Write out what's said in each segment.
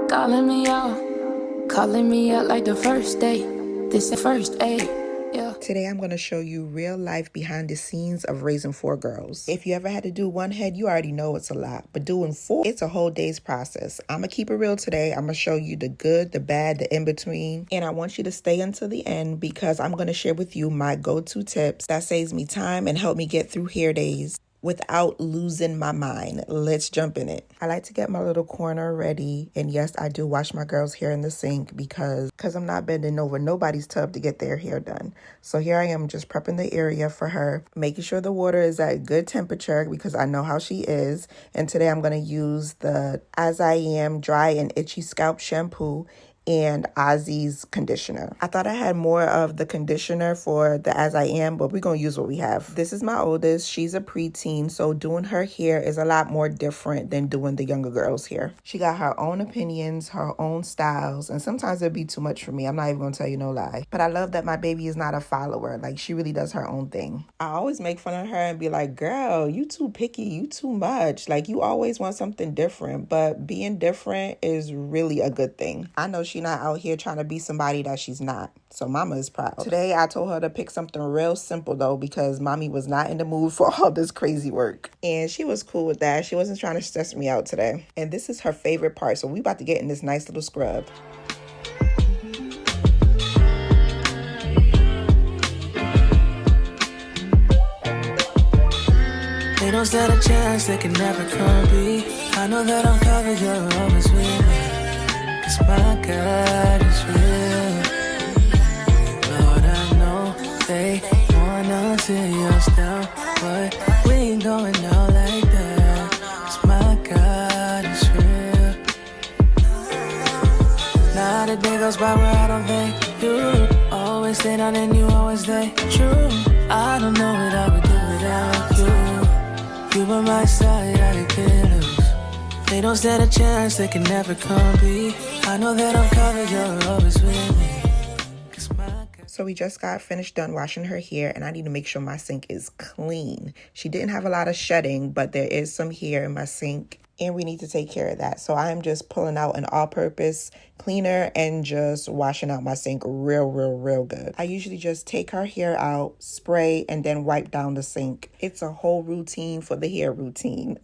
Calling me out like the first day. This the first day. Yeah. Today I'm going to show you real life behind the scenes of raising 4 girls. If you ever had to do one head, you already know it's a lot. But doing 4, it's a whole day's process. I'm going to keep it real today. I'm going to show you the good, the bad, the in-between. And I want you to stay until the end because I'm going to share with you my go-to tips that saves me time and help me get through hair days without losing my mind. Let's jump in it. I like to get my little corner ready. And yes, I do wash my girls' hair in the sink because I'm not bending over nobody's tub to get their hair done. So here I am just prepping the area for her, making sure the water is at good temperature because I know how she is. And today I'm going to use the As I Am Dry and Itchy Scalp Shampoo and Ozzy's conditioner. I thought I had more of the conditioner for the As I Am, but we're going to use what we have. This is my oldest. She's a preteen, so doing her hair is a lot more different than doing the younger girls' hair. She got her own opinions, her own styles, and sometimes it'd be too much for me. I'm not even going to tell you no lie. But I love that my baby is not a follower. Like, she really does her own thing. I always make fun of her and be like, girl, you too picky, you too much. Like, you always want something different, but being different is really a good thing. I know she's not out here trying to be somebody that she's not. So mama is proud. Today I told her to pick something real simple though because mommy was not in the mood for all this crazy work. And she was cool with that. She wasn't trying to stress me out today. And this is her favorite part. So we about to get in this nice little scrub. They don't stand a chance, they can never come be. I know that I'm covered, you're always with me. 'Cause my God is real. Lord, I know they wanna see us down, but we ain't going out like that. 'Cause my God is real. Not a day goes by where I don't thank you. Always stay down and you always stay true. I don't know what I would do without you. You by my side, I can't lose. They don't stand a chance, they can never come be. I know that I'm covered, you're always with me. So we just got finished done washing her hair and I need to make sure my sink is clean. She didn't have a lot of shedding, but there is some hair in my sink and we need to take care of that. So I'm just pulling out an all-purpose cleaner and just washing out my sink real good. I usually just take her hair out, spray, and then wipe down the sink. It's a whole routine for the hair routine.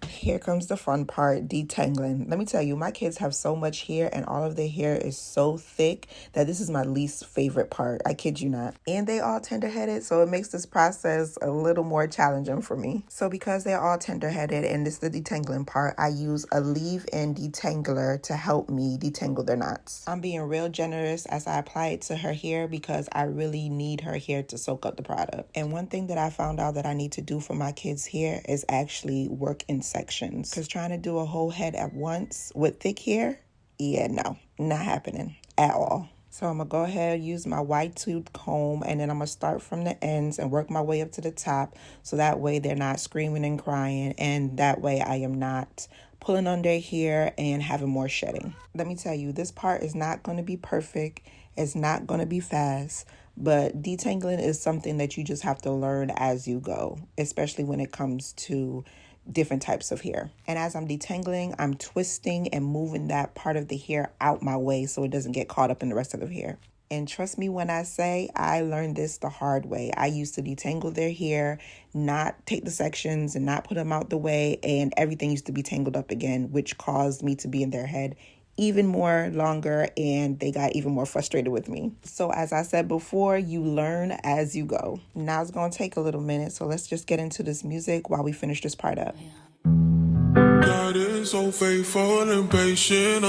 Here comes the fun part, detangling. Let me tell you, my kids have so much hair and all of their hair is so thick that this is my least favorite part. I kid you not. And they all tender-headed, so it makes this process a little more challenging for me. So because they're all tender-headed and this is the detangling part, I use a leave-in detangler to help me detangle their knots. I'm being real generous as I apply it to her hair because I really need her hair to soak up the product. And one thing that I found out that I need to do for my kids' hair is actually work in sections. Because trying to do a whole head at once with thick hair, yeah, no, not happening at all. So I'm going to go ahead and use my wide tooth comb and then I'm going to start from the ends and work my way up to the top so that way they're not screaming and crying and that way I am not pulling on their hair and having more shedding. Let me tell you, this part is not going to be perfect. It's not going to be fast. But detangling is something that you just have to learn as you go, especially when it comes to different types of hair. And as I'm detangling, I'm twisting and moving that part of the hair out my way so it doesn't get caught up in the rest of the hair. And trust me when I say I learned this the hard way. I used to detangle their hair, not take the sections and not put them out the way, and everything used to be tangled up again, which caused me to be in their head even more longer and they got even more frustrated with me. So as I said before, you learn as you go. Now it's gonna take a little minute, so let's just get into this music while we finish this part up. God is so faithful and patient.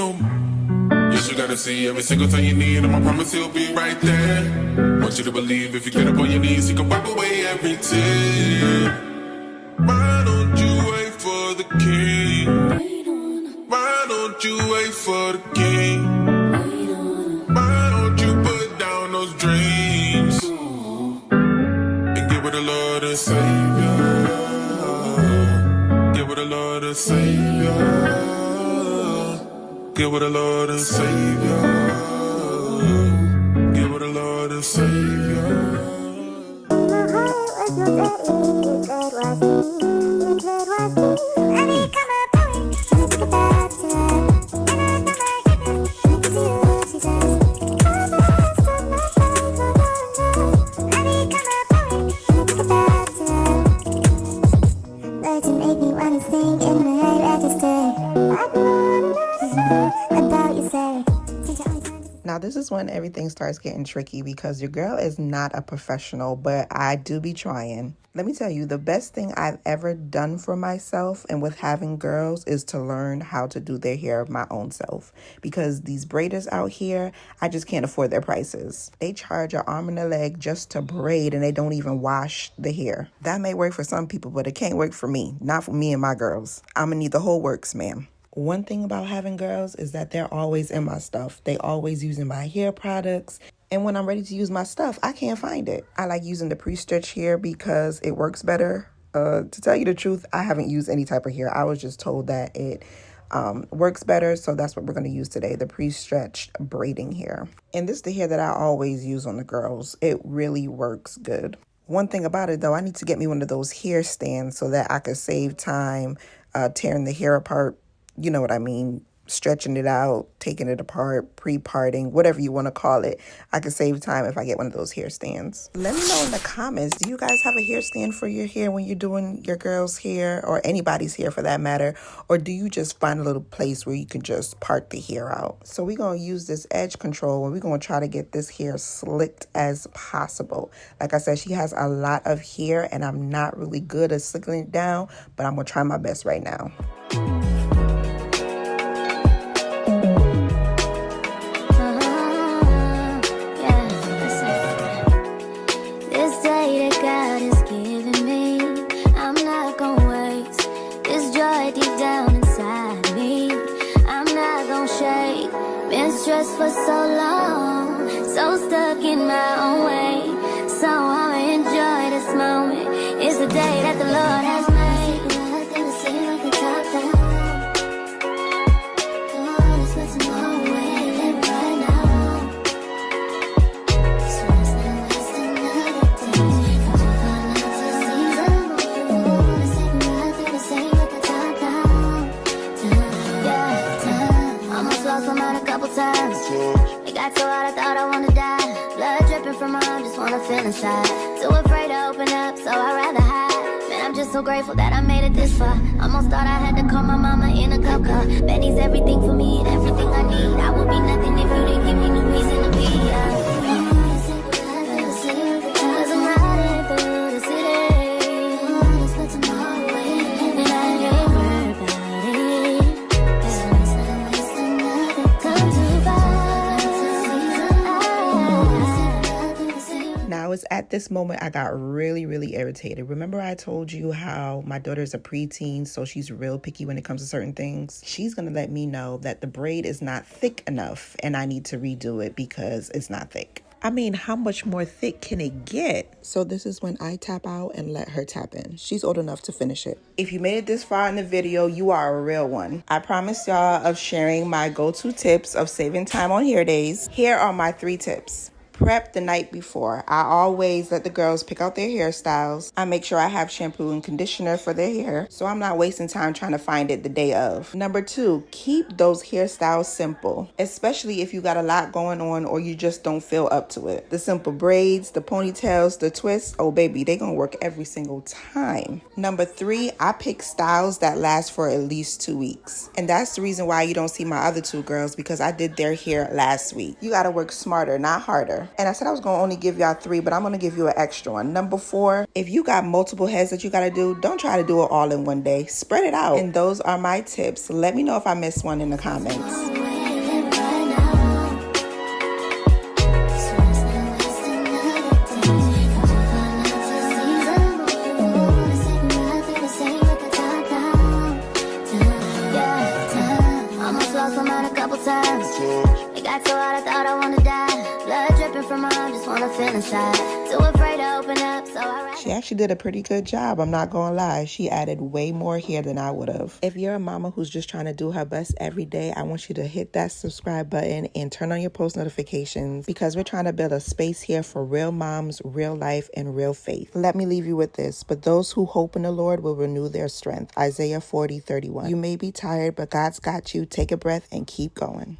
Yes, you gotta see every single thing you need, and I promise he'll be right there. Want you to believe if you get up on your knees, he can wipe away every tear. Why don't you wait for the king? Why don't you wait for the king? Why don't you put down those dreams and get with the Lord and Savior? Get with the Lord and Savior. Get with the Lord and Savior. Get with the Lord and Savior. make me wanna sing in my register. I don't wanna know about you, say. Now, this is when everything starts getting tricky because your girl is not a professional, but I do be trying. Let me tell you, the best thing I've ever done for myself and with having girls is to learn how to do their hair my own self. Because these braiders out here, I just can't afford their prices. They charge an arm and a leg just to braid and they don't even wash the hair. That may work for some people, but it can't work for me. Not for me and my girls. I'm gonna need the whole works, ma'am. One thing about having girls is that they're always in my stuff. They always using my hair products. And when I'm ready to use my stuff, I can't find it. I like using the pre-stretch hair because it works better. To tell you the truth, I haven't used any type of hair. I was just told that it works better. So that's what we're going to use today, the pre-stretched braiding hair. And this is the hair that I always use on the girls. It really works good. One thing about it, though, I need to get me one of those hair stands so that I could save time tearing the hair apart. You know what I mean? Stretching it out, taking it apart, pre-parting, whatever you want to call it. I can save time if I get one of those hair stands. Let me know in the comments, do you guys have a hair stand for your hair when you're doing your girl's hair or anybody's hair for that matter? Or do you just find a little place where you can just part the hair out? So we're going to use this edge control and we're going to try to get this hair slicked as possible. Like I said, she has a lot of hair and I'm not really good at slicking it down, but I'm going to try my best right now. Stressed for so long, so stuck in my own way. So I'ma enjoy this moment. It's the day that the Lord has made. It got so hot I thought I wanna die. Blood dripping from my arm, just wanna feel inside. Too afraid to open up, so I'd rather hide. Man, I'm just so grateful that I made it this far. Almost thought I had to call my mama in a cop car. Betty's everything for me and everything I need. I would be nothing if you didn't give me no reason to be. Cause I'm riding through the city. Was at this moment I got really irritated. Remember I told you how my daughter's a preteen, so she's real picky when it comes to certain things. She's gonna let me know that the braid is not thick enough and I need to redo it because it's not thick. I mean, how much more thick can it get? So this is when I tap out and let her tap in. She's old enough to finish it. If you made it this far in the video, you are a real one. I promise y'all of sharing my go-to tips of saving time on hair days. Here are my 3 tips. Prep the night before. I always let the girls pick out their hairstyles. I make sure I have shampoo and conditioner for their hair, so I'm not wasting time trying to find it the day of. Number 2, keep those hairstyles simple, especially if you got a lot going on or you just don't feel up to it. The simple braids, the ponytails, the twists, oh baby, they gonna work every single time. Number 3, I pick styles that last for at least 2 weeks. And that's the reason why you don't see my other 2 girls, because I did their hair last week. You gotta work smarter, not harder. And I said I was going to only give y'all 3, but I'm going to give you an extra one. Number 4, if you got multiple heads that you got to do, don't try to do it all in one day. Spread it out. And those are my tips. Let me know if I missed one in the comments. It got so hot I thought I wanna die. Blood dripping from my arm, just wanna feel inside. Too afraid to open up, so I She actually did a pretty good job, I'm not gonna lie. She added way more hair than I would have. If you're a mama who's just trying to do her best every day, I want you to hit that subscribe button and turn on your post notifications, because we're trying to build a space here for real moms, real life, and real faith. Let me leave you with this. But those who hope in the Lord will renew their strength. Isaiah 40:31. You may be tired, but God's got you. Take a breath and keep going.